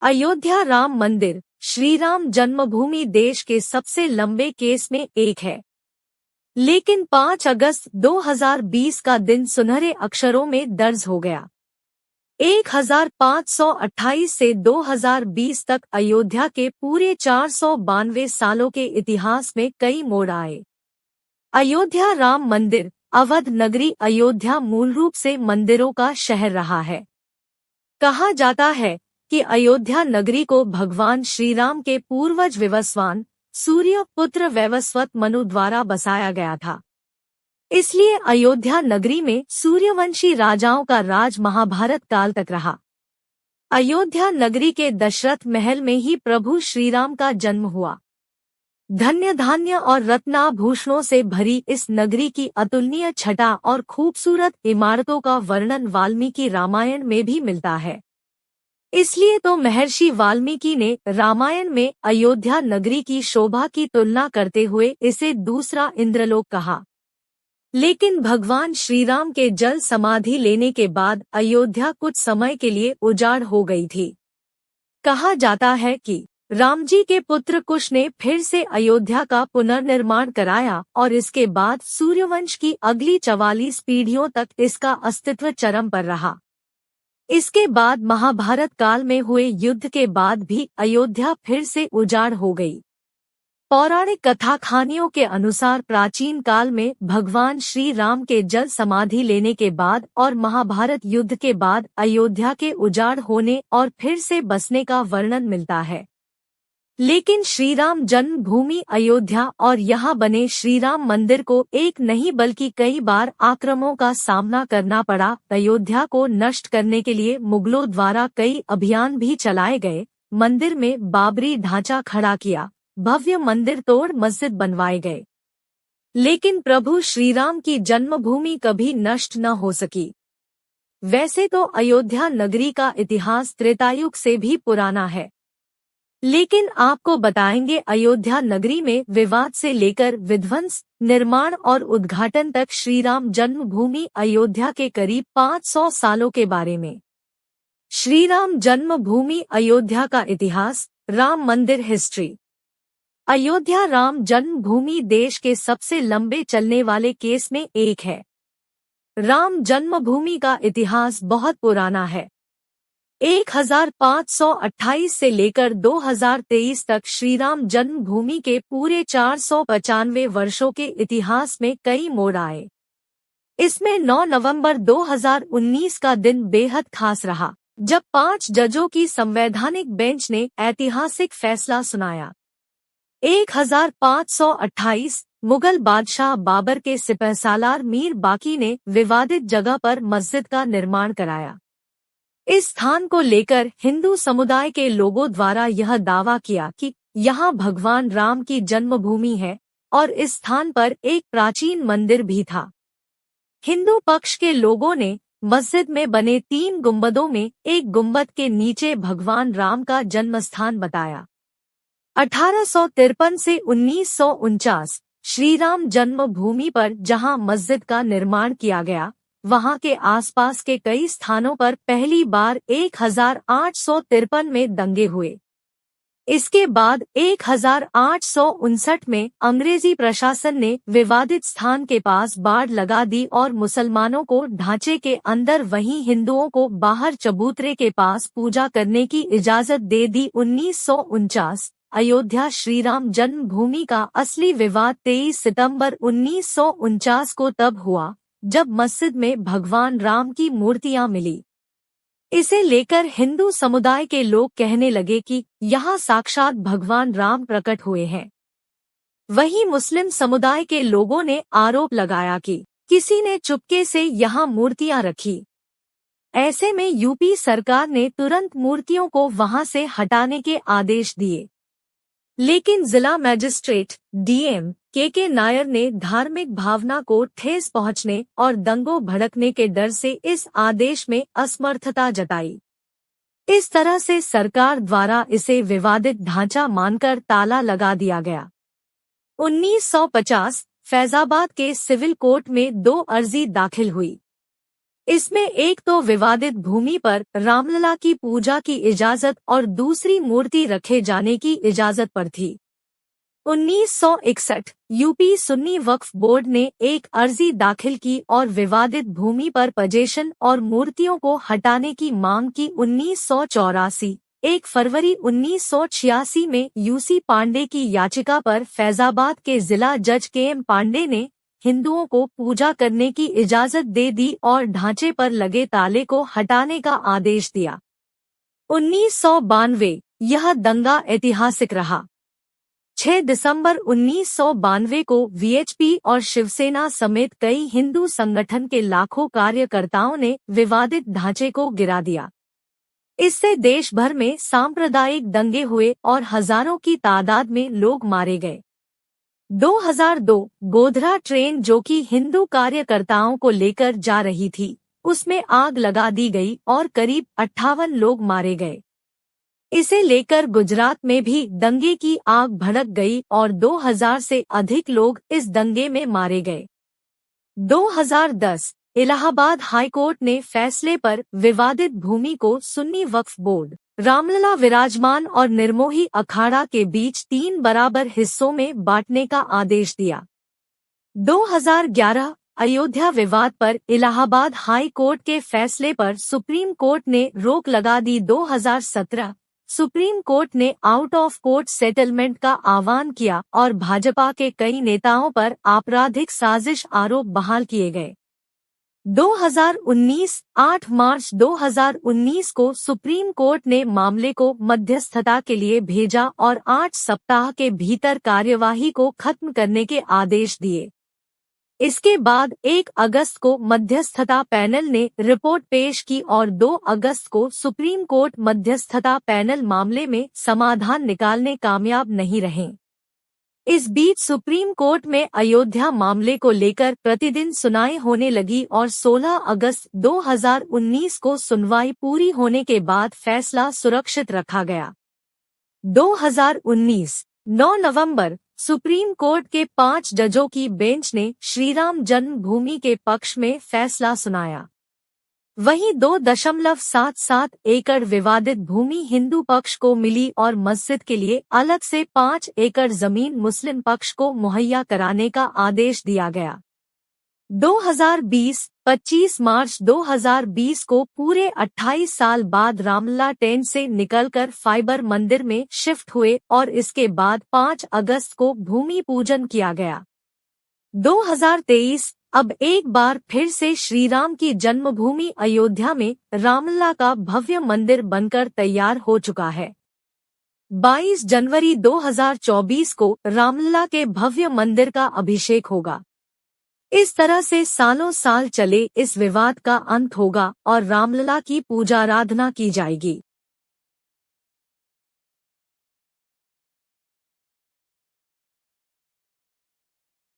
अयोध्या राम मंदिर श्री राम जन्मभूमि देश के सबसे लंबे केस में एक है। लेकिन 5 अगस्त 2020 का दिन सुनहरे अक्षरों में दर्ज हो गया। 1528 से 2020 तक अयोध्या के पूरे 492 सालों के इतिहास में कई मोड़ आए। अयोध्या राम मंदिर अवध नगरी अयोध्या मूल रूप से मंदिरों का शहर रहा है। कहा जाता है कि अयोध्या नगरी को भगवान श्री राम के पूर्वज विवस्वान सूर्य पुत्र वैवस्वत मनु द्वारा बसाया गया था। इसलिए अयोध्या नगरी में सूर्यवंशी राजाओं का राज महाभारत काल तक रहा। अयोध्या नगरी के दशरथ महल में ही प्रभु श्री राम का जन्म हुआ। धन्य धान्य और रत्नाभूषणों से भरी इस नगरी की अतुलनीय छटा और खूबसूरत इमारतों का वर्णन वाल्मीकि रामायण में भी मिलता है। इसलिए तो महर्षि वाल्मीकि ने रामायण में अयोध्या नगरी की शोभा की तुलना करते हुए इसे दूसरा इंद्रलोक कहा। लेकिन भगवान श्री राम के जल समाधि लेने के बाद अयोध्या कुछ समय के लिए उजाड़ हो गई थी। कहा जाता है कि राम जी के पुत्र कुश ने फिर से अयोध्या का पुनर्निर्माण कराया और इसके बाद सूर्यवंश की अगली 44 पीढ़ियों तक इसका अस्तित्व चरम पर रहा। इसके बाद महाभारत काल में हुए युद्ध के बाद भी अयोध्या फिर से उजाड़ हो गई। पौराणिक कथा कहानियों के अनुसार प्राचीन काल में भगवान श्री राम के जल समाधि लेने के बाद और महाभारत युद्ध के बाद अयोध्या के उजाड़ होने और फिर से बसने का वर्णन मिलता है। लेकिन श्री राम जन्मभूमि अयोध्या और यहाँ बने श्री राम मंदिर को एक नहीं बल्कि कई बार आक्रमणों का सामना करना पड़ा। अयोध्या को नष्ट करने के लिए मुगलों द्वारा कई अभियान भी चलाए गए। मंदिर में बाबरी ढांचा खड़ा किया, भव्य मंदिर तोड़ मस्जिद बनवाए गए। लेकिन प्रभु श्री राम की जन्मभूमि कभी नष्ट न हो सकी। वैसे तो अयोध्या नगरी का इतिहास त्रेतायुग से भी पुराना है, लेकिन आपको बताएंगे अयोध्या नगरी में विवाद से लेकर विध्वंस, निर्माण और उद्घाटन तक श्री राम जन्मभूमि अयोध्या के करीब 500 सालों के बारे में। श्री राम जन्मभूमि अयोध्या का इतिहास। राम मंदिर हिस्ट्री। अयोध्या राम जन्मभूमि देश के सबसे लंबे चलने वाले केस में एक है। राम जन्मभूमि का इतिहास बहुत पुराना है। 1528 से लेकर 2023 तक श्रीराम जन्मभूमि के पूरे 495 वर्षों के इतिहास में कई मोड़ आए। इसमें 9 नवंबर 2019 का दिन बेहद खास रहा, जब 5 जजों की संवैधानिक बेंच ने ऐतिहासिक फैसला सुनाया। 1528 मुगल बादशाह बाबर के सिपहसालार मीर बाकी ने विवादित जगह पर मस्जिद का निर्माण कराया। इस स्थान को लेकर हिंदू समुदाय के लोगों द्वारा यह दावा किया कि यहाँ भगवान राम की जन्मभूमि है और इस स्थान पर एक प्राचीन मंदिर भी था। हिंदू पक्ष के लोगों ने मस्जिद में बने 3 गुंबदों में एक गुंबद के नीचे भगवान राम का जन्मस्थान बताया। 1853 से 1949 श्री राम जन्मभूमि पर जहाँ मस्जिद का निर्माण किया गया, वहां के आसपास के कई स्थानों पर पहली बार 1853 में दंगे हुए। इसके बाद 1859 में अंग्रेजी प्रशासन ने विवादित स्थान के पास बाड़ लगा दी और मुसलमानों को ढांचे के अंदर वहीं हिंदुओं को बाहर चबूतरे के पास पूजा करने की इजाजत दे दी। 1949 अयोध्या श्रीराम जन्मभूमि का असली विवाद 23 सितंबर 1949 को तब हुआ जब मस्जिद में भगवान राम की मूर्तियां मिली। इसे लेकर हिंदू समुदाय के लोग कहने लगे कि यहाँ साक्षात भगवान राम प्रकट हुए हैं। वहीं मुस्लिम समुदाय के लोगों ने आरोप लगाया कि किसी ने चुपके से यहाँ मूर्तियां रखी। ऐसे में यूपी सरकार ने तुरंत मूर्तियों को वहां से हटाने के आदेश दिए। लेकिन जिला मजिस्ट्रेट डीएम के नायर ने धार्मिक भावना को ठेस पहुंचने और दंगों भड़कने के डर से इस आदेश में असमर्थता जताई। इस तरह से सरकार द्वारा इसे विवादित ढांचा मानकर ताला लगा दिया गया। 1950 फैजाबाद के सिविल कोर्ट में 2 अर्जी दाखिल हुई। इसमें एक तो विवादित भूमि पर रामलला की पूजा की इजाजत और दूसरी मूर्ति रखे जाने की इजाजत पर थी। 1961 यूपी सुन्नी वक्फ बोर्ड ने एक अर्जी दाखिल की और विवादित भूमि पर पजेशन और मूर्तियों को हटाने की मांग की। 1984 1 फरवरी 1986 में यूसी पांडे की याचिका पर फैजाबाद के जिला जज KM पांडे ने हिंदुओं को पूजा करने की इजाजत दे दी और ढांचे पर लगे ताले को हटाने का आदेश दिया। 1992 यह दंगा ऐतिहासिक रहा। 6 दिसंबर 1992 को वीएचपी और शिवसेना समेत कई हिंदू संगठन के लाखों कार्यकर्ताओं ने विवादित ढांचे को गिरा दिया। इससे देश भर में सांप्रदायिक दंगे हुए और हजारों की तादाद में लोग मारे गए। 2002 गोधरा ट्रेन जो कि हिंदू कार्यकर्ताओं को लेकर जा रही थी, उसमें आग लगा दी गई और करीब 58 लोग मारे गए। इसे लेकर गुजरात में भी दंगे की आग भड़क गई और 2000 से अधिक लोग इस दंगे में मारे गए। 2010 इलाहाबाद हाईकोर्ट ने फैसले पर विवादित भूमि को सुन्नी वक्फ बोर्ड, रामलला विराजमान और निर्मोही अखाड़ा के बीच 3 बराबर हिस्सों में बांटने का आदेश दिया। 2011 अयोध्या विवाद पर इलाहाबाद हाई कोर्ट के फैसले पर सुप्रीम कोर्ट ने रोक लगा दी। 2017 सुप्रीम कोर्ट ने आउट ऑफ कोर्ट सेटलमेंट का आह्वान किया और भाजपा के कई नेताओं पर आपराधिक साजिश आरोप बहाल किए गए। 2019 8 मार्च 2019 को सुप्रीम कोर्ट ने मामले को मध्यस्थता के लिए भेजा और 8 सप्ताह के भीतर कार्यवाही को खत्म करने के आदेश दिए। इसके बाद 1 अगस्त को मध्यस्थता पैनल ने रिपोर्ट पेश की और 2 अगस्त को सुप्रीम कोर्ट मध्यस्थता पैनल मामले में समाधान निकालने कामयाब नहीं रहे। इस बीच सुप्रीम कोर्ट में अयोध्या मामले को लेकर प्रतिदिन सुनवाई होने लगी और 16 अगस्त 2019 को सुनवाई पूरी होने के बाद फैसला सुरक्षित रखा गया। 2019 9 नवंबर सुप्रीम कोर्ट के 5 जजों की बेंच ने श्रीराम जन्मभूमि के पक्ष में फैसला सुनाया। वहीं 2.77 एकड़ विवादित भूमि हिंदू पक्ष को मिली और मस्जिद के लिए अलग से 5 एकड़ जमीन मुस्लिम पक्ष को मुहैया कराने का आदेश दिया गया। 2020 25 मार्च 2020 को पूरे 28 साल बाद रामलला टेंट से निकलकर फाइबर मंदिर में शिफ्ट हुए और इसके बाद 5 अगस्त को भूमि पूजन किया गया। 2023 अब एक बार फिर से श्रीराम की जन्मभूमि अयोध्या में रामलला का भव्य मंदिर बनकर तैयार हो चुका है। 22 जनवरी 2024 को रामलला के भव्य मंदिर का अभिषेक होगा। इस तरह से सालों साल चले इस विवाद का अंत होगा और रामलला की पूजा आराधना की जाएगी।